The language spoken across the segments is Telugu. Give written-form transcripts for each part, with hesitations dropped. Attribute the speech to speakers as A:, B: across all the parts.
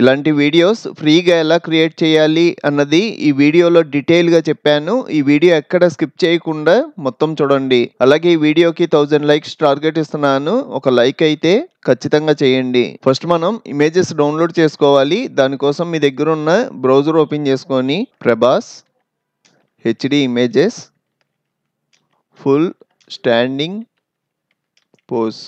A: ఇలాంటి వీడియోస్ ఫ్రీగా ఎలా క్రియేట్ చేయాలి అన్నది ఈ వీడియోలో డీటెయిల్గా చెప్పాను. ఈ వీడియో ఎక్కడ స్కిప్ చేయకుండా మొత్తం చూడండి. అలాగే ఈ వీడియోకి 1000 లైక్స్ టార్గెట్ ఇస్తున్నాను. ఒక లైక్ అయితే ఖచ్చితంగా చేయండి. ఫస్ట్ మనం ఇమేజెస్ డౌన్లోడ్ చేసుకోవాలి. దానికోసం మీ దగ్గర ఉన్న బ్రౌజర్ ఓపెన్ చేసుకొని Prabhas HD images full standing pose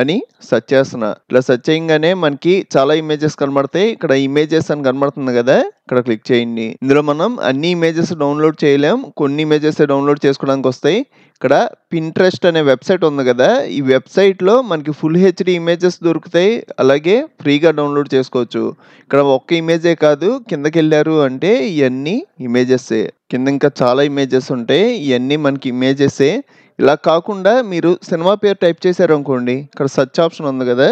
A: అని సెర్చ్ చేస్తున్నా. ఇలా సెర్చ్ చేయగానే మనకి చాలా ఇమేజెస్ కనబడతాయి. ఇక్కడ ఇమేజెస్ అని కనబడుతుంది కదా, ఇక్కడ క్లిక్ చేయండి. ఇందులో మనం అన్ని ఇమేజెస్ డౌన్లోడ్ చేయలేం, కొన్ని ఇమేజెస్ డౌన్లోడ్ చేసుకోవడానికి వస్తాయి. ఇక్కడ పింట్రెస్ట్ అనే వెబ్సైట్ ఉంది కదా, ఈ వెబ్సైట్లో మనకి ఫుల్ హెచ్డి ఇమేజెస్ దొరుకుతాయి, అలాగే ఫ్రీగా డౌన్లోడ్ చేసుకోవచ్చు. ఇక్కడ ఒక్క ఇమేజే కాదు, కిందకి వెళ్ళారు అంటే ఇవన్నీ ఇమేజెస్సే. కింద ఇంకా చాలా ఇమేజెస్ ఉంటాయి, ఇవన్నీ మనకి ఇమేజెస్సే. ఇలా కాకుండా మీరు సినిమా పేరు టైప్ చేశారు అనుకోండి, ఇక్కడ సెర్చ్ ఆప్షన్ ఉంది కదా,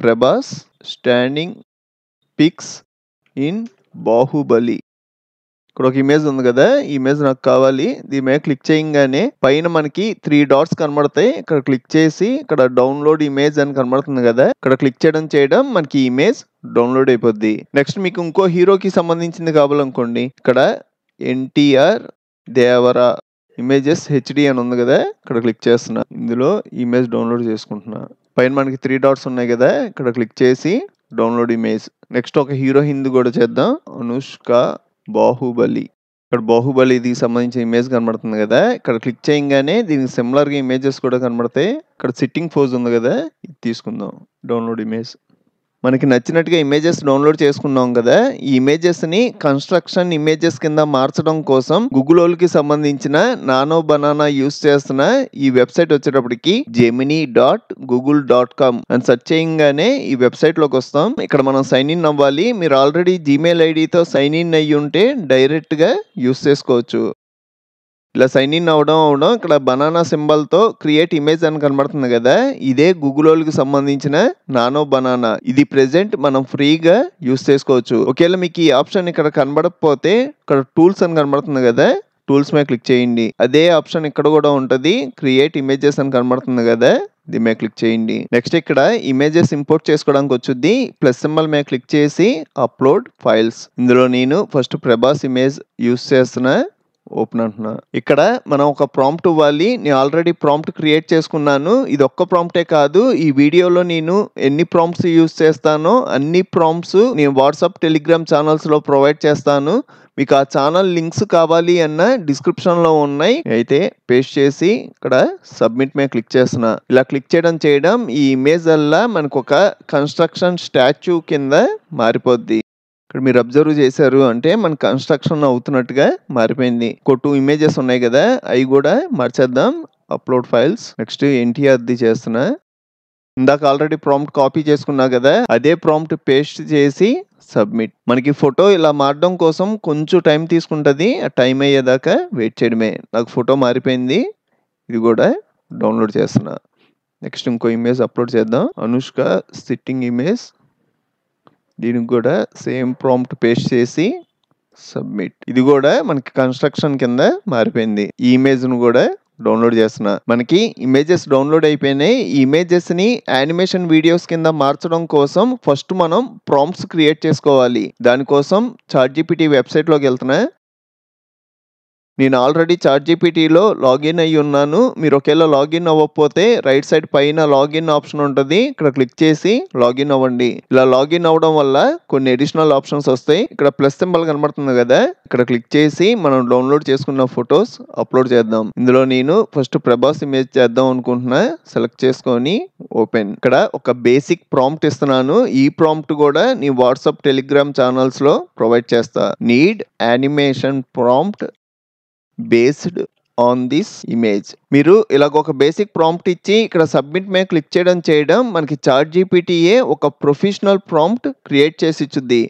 A: Prabhas standing pics in Baahubali. ఇక్కడ ఒక ఇమేజ్ ఉంది కదా, ఈ ఇమేజ్ నాకు కావాలి. దీని మీద క్లిక్ చేయగానే పైన మనకి 3 డాట్స్ కనబడతాయి. ఇక్కడ క్లిక్ చేసి ఇక్కడ డౌన్లోడ్ ఇమేజ్ అని కనబడుతుంది కదా, ఇక్కడ క్లిక్ చేయడం మనకి ఇమేజ్ డౌన్లోడ్ అయిపోద్ది. నెక్స్ట్ మీకు ఇంకో హీరోకి సంబంధించింది కావాలనుకోండి, ఇక్కడ ఎన్టీఆర్ దేవరా ఇమేజెస్ హెచ్డి అని ఉంది కదా, ఇక్కడ క్లిక్ చేస్తున్నా. ఇందులో ఇమేజ్ డౌన్లోడ్ చేసుకుంటున్నా. పైన మనకి 3 డాట్స్ ఉన్నాయి కదా, ఇక్కడ క్లిక్ చేసి డౌన్లోడ్ ఇమేజ్. నెక్స్ట్ ఒక హీరోయిన్ కూడా చేద్దాం, అనుష్క బాహుబలి. ఇక్కడ బాహుబలికి సంబంధించిన ఇమేజ్ కనబడుతుంది కదా, ఇక్కడ క్లిక్ చేయగానే దీనికి సిమిలర్గా ఇమేజెస్ కూడా కనబడతాయి. ఇక్కడ సిట్టింగ్ పోజ్ ఉంది కదా, ఇది తీసుకుందాం. Download image. మనకి నచ్చినట్టుగా ఇమేజెస్ డౌన్లోడ్ చేసుకున్నాం కదా, ఈ ఇమేజెస్ని కన్స్ట్రక్షన్ ఇమేజెస్ కింద మార్చడం కోసం గూగుల్కి సంబంధించిన నానో బనానా యూస్ చేస్తున్న ఈ వెబ్సైట్ వచ్చేటప్పటికి gemini.google.com అని సెర్చ్ చేయగానే ఈ వెబ్సైట్ లోకి వస్తాం. ఇక్కడ మనం సైన్ ఇన్ అవ్వాలి. మీరు ఆల్రెడీ జీమెయిల్ ఐడితో సైన్ ఇన్ అయ్యి ఉంటే డైరెక్ట్ గా యూస్ చేసుకోవచ్చు. ఇలా సైన్ ఇన్ అవడం ఇక్కడ బనానా సింబల్తో క్రియేట్ ఇమేజ్ అని కనబడుతుంది కదా, ఇదే గూగుల్కి సంబంధించిన నానో బనానా. ఇది ప్రెజెంట్ మనం ఫ్రీగా యూస్ చేసుకోవచ్చు. ఒకవేళ మీకు ఈ ఆప్షన్ ఇక్కడ కనబడకపోతే ఇక్కడ టూల్స్ అని కనబడుతుంది కదా, టూల్స్ మీద క్లిక్ చేయండి. అదే ఆప్షన్ ఇక్కడ కూడా ఉంటుంది, క్రియేట్ ఇమేజెస్ అని కనబడుతుంది కదా, దీని మీద క్లిక్ చేయండి. నెక్స్ట్ ఇక్కడ ఇమేజెస్ ఇంపోర్ట్ చేసుకోవడానికి వచ్చుద్ది. ప్లస్ సింబల్ మీద క్లిక్ చేసి అప్లోడ్ ఫైల్స్. ఇందులో నేను ఫస్ట్ ప్రభాస్ ఇమేజ్ యూస్ చేస్తున్నా, ఓపెన్ అంటున్నా. ఇక్కడ మనం ఒక ప్రాంప్ట్ ఇవ్వాలి. నేను ఆల్రెడీ ప్రాంప్ట్ క్రియేట్ చేసుకున్నాను. ఇది ఒక్క ప్రాంప్టే కాదు, ఈ వీడియోలో నేను ఎన్ని ప్రాంప్ట్స్ యూస్ చేస్తానో అన్ని ప్రాంప్ట్స్ నేను వాట్సాప్ టెలిగ్రామ్ ఛానల్స్ లో ప్రొవైడ్ చేస్తాను. మీకు ఆ ఛానల్ లింక్స్ కావాలి అన్న డిస్క్రిప్షన్ లో ఉన్నాయి. అయితే పేస్ట్ చేసి ఇక్కడ సబ్మిట్ మీద క్లిక్ చేస్తున్నా. ఇలా క్లిక్ చేయడం ఈ ఇమేజ్ వల్ల మనకు ఒక కన్స్ట్రక్షన్ స్టాచ్యూ కింద మారిపోద్ది. ఇక్కడ మీరు అబ్జర్వ్ చేశారు అంటే మన కన్స్ట్రక్షన్ అవుతున్నట్టుగా మారిపోయింది. 2 ఇమేజెస్ ఉన్నాయి కదా, అవి కూడా మార్చేద్దాం. Upload files. నెక్స్ట్ ఎన్టీఆర్ది చేస్తున్నా. ఇందాక ఆల్రెడీ ప్రాంప్ట్ కాపీ చేసుకున్నా కదా, అదే ప్రాంప్ట్ పేస్ట్ చేసి సబ్మిట్. మనకి ఫోటో ఇలా మారడం కోసం కొంచెం టైం తీసుకుంటుంది. ఆ టైం అయ్యేదాకా వెయిట్ చేయడమే. నాకు ఫోటో మారిపోయింది, ఇది కూడా డౌన్లోడ్ చేస్తున్నా. నెక్స్ట్ ఇంకో ఇమేజ్ అప్లోడ్ చేద్దాం. Anushka sitting image. దీనికి కూడా సేమ్ ప్రాంప్ట్ పేస్ట్ చేసి సబ్మిట్. ఇది కూడా మనకి కన్స్ట్రక్షన్ కింద మారిపోయింది. ఈ ఇమేజ్ ను కూడా డౌన్లోడ్ చేస్తున్నా. మనకి ఇమేజెస్ డౌన్లోడ్ అయిపోయినాయి. ఈ ఇమేజెస్ ని యానిమేషన్ వీడియోస్ కింద మార్చడం కోసం ఫస్ట్ మనం ప్రాంప్ట్స్ క్రియేట్ చేసుకోవాలి. దానికోసం చాట్‌జిపిటి వెబ్సైట్ లోకి వెళ్తున్నా. నేను ఆల్రెడీ చాట్‌జిపిటిలో లాగిన్ అయ్యి ఉన్నాను. మీరు ఒకవేళ లాగిన్ అవ్వకపోతే రైట్ సైడ్ పైన లాగిన్ ఆప్షన్ ఉంటుంది, ఇక్కడ క్లిక్ చేసి లాగిన్ అవ్వండి. ఇలా లాగిన్ అవ్వడం వల్ల కొన్ని అడిషనల్ ఆప్షన్స్ వస్తాయి. ఇక్కడ ప్లస్ సింబల్ కనబడుతుంది కదా, ఇక్కడ క్లిక్ చేసి మనం డౌన్లోడ్ చేసుకున్న ఫొటోస్ అప్లోడ్ చేద్దాం. ఇందులో నేను ఫస్ట్ ప్రభాస్ ఇమేజ్ చేద్దాం అనుకుంటున్నా. సెలెక్ట్ చేసుకొని ఓపెన్. ఇక్కడ ఒక బేసిక్ ప్రాంప్ట్ ఇస్తున్నాను. ఈ ప్రాంప్ట్ కూడా నీ వాట్సాప్ టెలిగ్రామ్ ఛానల్స్ లో ప్రొవైడ్ చేస్తా. Need animation prompt based on this image. మీరు ఇలాగ ఒక బేసిక్ ప్రాంప్ట్ ఇచ్చి ఇక్కడ సబ్మిట్ మీద క్లిక్ చేయడం మనకి చాట్‌జిపిటియే ఒక ప్రొఫెషనల్ ప్రాంప్ట్ క్రియేట్ చేసి ఇచ్చుద్ది.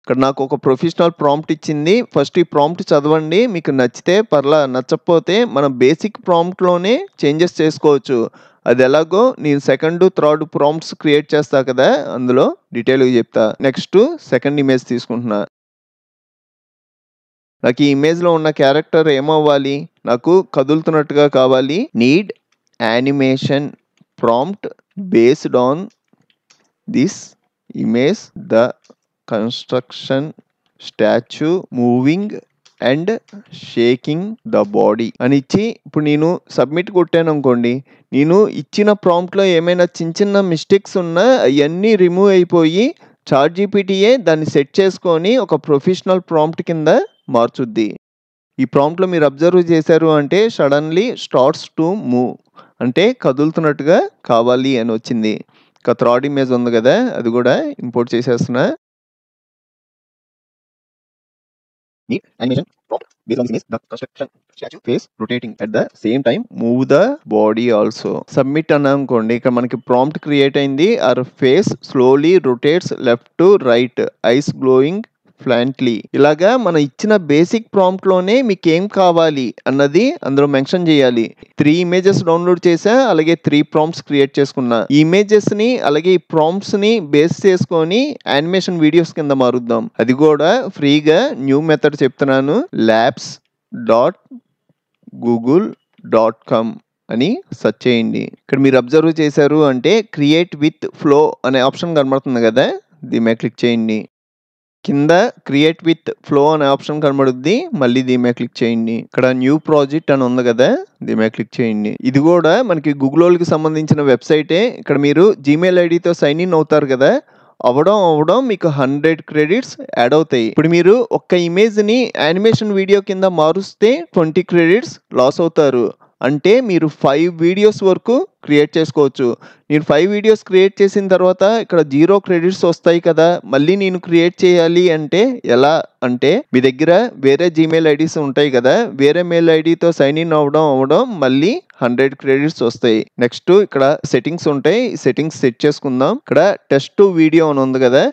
A: ఇక్కడ నాకు ఒక ప్రొఫెషనల్ ప్రాంప్ట్ ఇచ్చింది. ఫస్ట్ ఈ ప్రాంప్ట్ చదవండి, మీకు నచ్చితే పర్లా, నచ్చకపోతే మనం బేసిక్ ప్రాంప్ట్లోనే చేంజెస్ చేసుకోవచ్చు. అది ఎలాగో నేను సెకండ్ థర్డ్ ప్రాంప్ట్స్ క్రియేట్ చేస్తా కదా, అందులో డీటెయిల్గా చెప్తా. నెక్స్ట్ సెకండ్ ఇమేజ్ తీసుకుంటున్నా. నాకు ఈ ఇమేజ్లో ఉన్న క్యారెక్టర్ ఏమవ్వాలి, నాకు కదులుతున్నట్టుగా కావాలి. Need animation prompt based on this image the construction statue moving and shaking the body అని ఇచ్చి ఇప్పుడు నేను సబ్మిట్ కొట్టాను అనుకోండి, నేను ఇచ్చిన ప్రాంప్ట్లో ఏమైనా చిన్న మిస్టేక్స్ ఉన్నా అవన్నీ రిమూవ్ అయిపోయి చాట్‌జీపీటీయే దాన్ని సెట్ చేసుకొని ఒక ప్రొఫెషనల్ ప్రాంప్ట్ కింద మార్చుద్ది. ఈ ప్రాంప్ట్లో మీరు అబ్జర్వ్ చేశారు అంటే సడన్లీ స్టార్ట్స్ టు మూవ్ అంటే కదులుతున్నట్టుగా కావాలి అని వచ్చింది. ఇక థర్డ్ ఇమేజ్ ఉంది కదా, అది కూడా import చేసేస్తున్నా. Animation prompt based on this image, the construction statue face rotating at the same time move the body also. Submit అనుకోండి, ఇక్కడ మనకి ప్రాంప్ట్ క్రియేట్ అయింది. Our face slowly rotates left to right, eyes glowing ఫ్లాంట్లీ. ఇలాగా మనం ఇచ్చిన బేసిక్ ప్రాంప్ట్ లోనే మీకు ఏం కావాలి అన్నది అందులో మెన్షన్ చేయాలి. 3 ఇమేజెస్ డౌన్లోడ్ చేసా, అలాగే 3 ప్రాంప్ట్స్ క్రియేట్ చేసుకున్నా. ఈ ఇమేజెస్ ని అలాగే ఈ ప్రాంప్ట్స్ ని బేస్ చేసుకొని యానిమేషన్ వీడియోస్ కింద మారుద్దాం. అది కూడా ఫ్రీగా న్యూ మెథడ్ చెప్తున్నాను. labs.google.com అని సెర్చ్ చేయండి. ఇక్కడ మీరు అబ్జర్వ్ చేశారు అంటే క్రియేట్ విత్ ఫ్లో అనే ఆప్షన్ కనబడుతుంది కదా, దీని మీద క్లిక్ చేయండి. కింద క్రియేట్ విత్ ఫ్లో అనే ఆప్షన్ కనబడుద్ది, మళ్ళీ దీని మీద క్లిక్ చేయండి. ఇక్కడ న్యూ ప్రాజెక్ట్ అని ఉంది కదా, దీని మీద క్లిక్ చేయండి. ఇది కూడా మనకి గూగుల్కి సంబంధించిన వెబ్సైటే. ఇక్కడ మీరు జీమెయిల్ ఐడితో సైన్ ఇన్ అవుతారు కదా, అవడం మీకు 100 క్రెడిట్స్ యాడ్ అవుతాయి. ఇప్పుడు మీరు ఒక్క ఇమేజ్ని యానిమేషన్ వీడియో కింద మారుస్తే 20 క్రెడిట్స్ లాస్ అవుతారు. అంటే మీరు 5 వీడియోస్ వరకు క్రియేట్ చేసుకోవచ్చు. నేను 5 వీడియోస్ క్రియేట్ చేసిన తర్వాత ఇక్కడ 0 క్రెడిట్స్ వస్తాయి కదా, మళ్ళీ నేను క్రియేట్ చేయాలి అంటే ఎలా అంటే మీ దగ్గర వేరే జీమెయిల్ ఐడీస్ ఉంటాయి కదా, వేరే మెయిల్ ఐడితో సైన్ ఇన్ అవ్వడం మళ్ళీ 100 క్రెడిట్స్ వస్తాయి. నెక్స్ట్ ఇక్కడ సెట్టింగ్స్ ఉంటాయి, సెట్టింగ్స్ సెట్ చేసుకుందాం. ఇక్కడ టెస్ట్ వీడియో అని ఉంది కదా,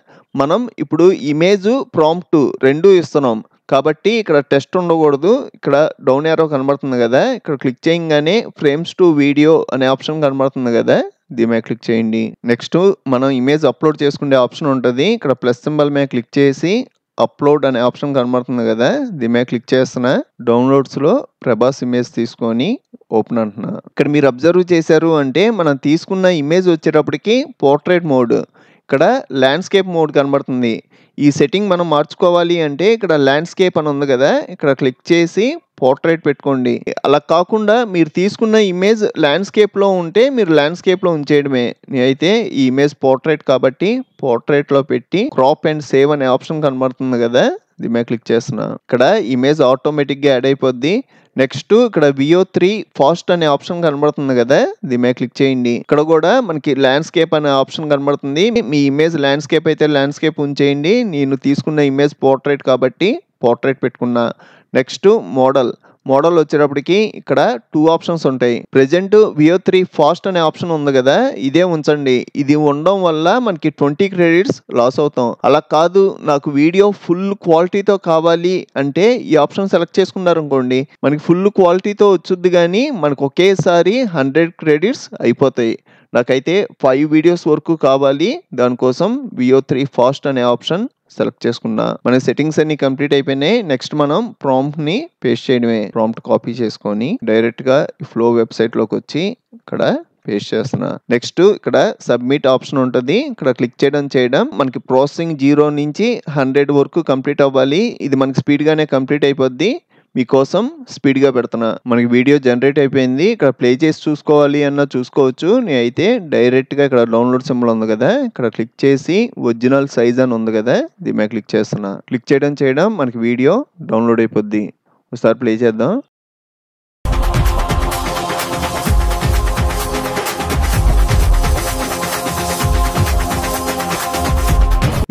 A: మనం ఇప్పుడు ఇమేజ్ ప్రాంప్ట్ 2 ఇస్తున్నాం కాబట్టి ఇక్కడ టెస్ట్ ఉండకూడదు. ఇక్కడ డౌన్ యారో కనబడుతుంది కదా, ఇక్కడ క్లిక్ చేయగానే ఫ్రేమ్స్ టు వీడియో అనే ఆప్షన్ కనబడుతుంది కదా, దీని మీద క్లిక్ చేయండి. నెక్స్ట్ మనం ఇమేజ్ అప్లోడ్ చేసుకునే ఆప్షన్ ఉంటుంది. ఇక్కడ ప్లస్ సింబల్ మీద క్లిక్ చేసి అప్లోడ్ అనే ఆప్షన్ కనబడుతుంది కదా, దీని మీద క్లిక్ చేస్తున్నా. డౌన్లోడ్స్లో ప్రభాస్ ఇమేజ్ తీసుకొని ఓపెన్ అంటున్నా. ఇక్కడ మీరు అబ్జర్వ్ చేశారు అంటే మనం తీసుకున్న ఇమేజ్ వచ్చేటప్పటికి పోర్ట్రేట్ మోడ్, ఇక్కడ ల్యాండ్స్కేప్ మోడ్ కనబడుతుంది. ఈ సెట్టింగ్ మనం మార్చుకోవాలి అంటే ఇక్కడ ల్యాండ్స్కేప్ అని ఉంది కదా, ఇక్కడ క్లిక్ చేసి పోర్ట్రేట్ పెట్టుకోండి. అలా కాకుండా మీరు తీసుకున్న ఇమేజ్ ల్యాండ్స్కేప్లో ఉంటే మీరు ల్యాండ్స్కేప్లో ఉంచేయడమే. నేనైతే ఈ ఇమేజ్ పోర్ట్రేట్ కాబట్టి పోర్ట్రేట్లో పెట్టి క్రాప్ అండ్ సేవ్ అనే ఆప్షన్ కనబడుతుంది కదా, దీని మీద క్లిక్ చేస్తున్నా. ఇక్కడ ఇమేజ్ ఆటోమేటిక్గా యాడ్ అయిపోద్ది. నెక్స్ట్ ఇక్కడ VO3 ఫాస్ట్ అనే ఆప్షన్ కనబడుతుంది కదా, దీని మీద క్లిక్ చేయండి. ఇక్కడ కూడా మనకి ల్యాండ్స్కేప్ అనే ఆప్షన్ కనబడుతుంది. మీ ఇమేజ్ ల్యాండ్స్కేప్ అయితే ల్యాండ్స్కేప్ ఉంచేయండి. నేను తీసుకున్న ఇమేజ్ పోర్ట్రేట్ కాబట్టి పోర్ట్రేట్ పెట్టుకున్నా. నెక్స్ట్ మోడల్ వచ్చేటప్పటికి ఇక్కడ 2 ఆప్షన్స్ ఉంటాయి. ప్రెజెంట్ VO3 ఫాస్ట్ అనే ఆప్షన్ ఉంది కదా, ఇదే ఉంచండి. ఇది ఉండడం వల్ల మనకి 20 క్రెడిట్స్ లాస్ అవుతాం. అలా కాదు నాకు వీడియో ఫుల్ క్వాలిటీతో కావాలి అంటే ఈ ఆప్షన్ సెలెక్ట్ చేసుకున్నారు అనుకోండి, మనకి ఫుల్ క్వాలిటీతో వచ్చుద్ది కానీ మనకు ఒకేసారి 100 క్రెడిట్స్ అయిపోతాయి. నాకైతే 5 వీడియోస్ వరకు కావాలి, దానికోసం VO3 ఫాస్ట్ అనే ఆప్షన్ సెలెక్ట్ చేసుకున్నా. మన సెట్టింగ్స్ అన్ని కంప్లీట్ అయిపోయినాయి. నెక్స్ట్ మనం ప్రాంప్ట్ ని పేస్ట్ చేయడమే. ప్రాంప్ట్ కాపీ చేసుకొని డైరెక్ట్ గా ఫ్లో వెబ్సైట్ లోకి వచ్చి ఇక్కడ పేస్ట్ చేస్తున్నా. నెక్స్ట్ ఇక్కడ సబ్మిట్ ఆప్షన్ ఉంటుంది, ఇక్కడ క్లిక్ చేయడం మనకి ప్రాసెసింగ్ 0 నుంచి 100 వరకు కంప్లీట్ అవ్వాలి. ఇది మనకి స్పీడ్ గానే కంప్లీట్ అయిపోద్ది. మీకోసం స్పీడ్గా పెడుతున్నా. మనకి వీడియో జనరేట్ అయిపోయింది. ఇక్కడ ప్లే చేసి చూసుకోవాలి అన్న చూసుకోవచ్చు. నేనైతే డైరెక్ట్గా ఇక్కడ డౌన్లోడ్ సింబల్ ఉంది కదా, ఇక్కడ క్లిక్ చేసి ఒరిజినల్ సైజ్ అని ఉంది కదా, దీని మీద క్లిక్ చేస్తున్నా. క్లిక్ చేయడం మనకి వీడియో డౌన్లోడ్ అయిపోద్ది. ఒకసారి ప్లే చేద్దాం.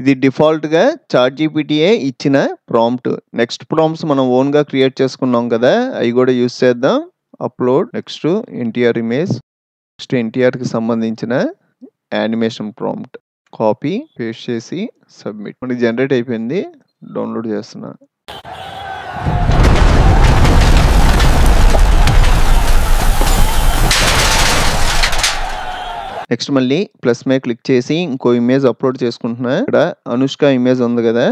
A: ఇది డిఫాల్ట్గా చాట్‌జీపీటీయే ఇచ్చిన ప్రాంప్ట్. నెక్స్ట్ ప్రాంప్ట్స్ మనం ఓన్గా క్రియేట్ చేసుకున్నాం కదా, అవి కూడా యూజ్ చేద్దాం. Upload. Next NTR image. Next ఎన్టీఆర్కి సంబంధించిన యానిమేషన్ ప్రాంప్ట్ కాపీ పేస్ట్ చేసి సబ్మిట్. మనకి జనరేట్ అయిపోయింది. డౌన్లోడ్ చేస్తున్నా. నెక్స్ట్ మళ్ళీ ప్లస్ మీద క్లిక్ చేసి ఇంకో ఇమేజ్ అప్లోడ్ చేసుకుంటున్నా. ఇక్కడ అనుష్క ఇమేజ్ ఉంది కదా,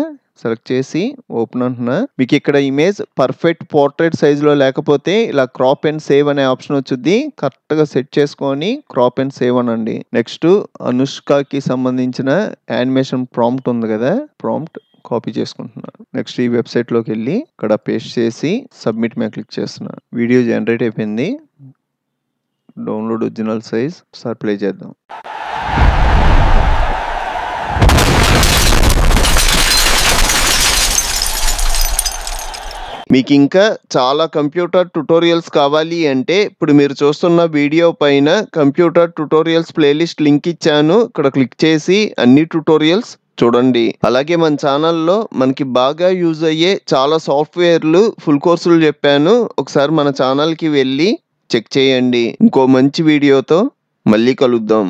A: సెలెక్ట్ చేసి ఓపెన్ అంటున్నా. మీకు ఇక్కడ ఇమేజ్ పర్ఫెక్ట్ పోర్ట్రేట్ సైజులో లేకపోతే ఇలా క్రాప్ అండ్ సేవ్ అనే ఆప్షన్ వచ్చుద్ది. కరెక్ట్గా సెట్ చేసుకొని క్రాప్ అండ్ సేవ్ అనండి. నెక్స్ట్ అనుష్కకి సంబంధించిన యానిమేషన్ ప్రాంప్ట్ ఉంది కదా, ప్రాంప్ట్ కాపీ చేసుకుంటున్నా. నెక్స్ట్ ఈ వెబ్సైట్లోకి వెళ్ళి ఇక్కడ పేస్ట్ చేసి సబ్మిట్ మీద క్లిక్ చేస్తున్నా. వీడియో జనరేట్ అయిపోయింది. డౌన్లోడ్ ఒరిజినల్ సైజ్ ఒకసారి ప్లే చేద్దాం. మీకు ఇంకా చాలా కంప్యూటర్ ట్యుటోరియల్స్ కావాలి అంటే ఇప్పుడు మీరు చూస్తున్న వీడియో పైన కంప్యూటర్ ట్యుటోరియల్స్ ప్లేలిస్ట్ లింక్ ఇచ్చాను. ఇక్కడ క్లిక్ చేసి అన్ని ట్యుటోరియల్స్ చూడండి. అలాగే మన ఛానల్లో మనకి బాగా యూజ్ అయ్యే చాలా సాఫ్ట్వేర్లు ఫుల్ కోర్సులు చెప్పాను. ఒకసారి మన ఛానల్కి వెళ్ళి చెక్ చేయండి. ఇంకో మంచి వీడియోతో మళ్ళీ కలుద్దాం.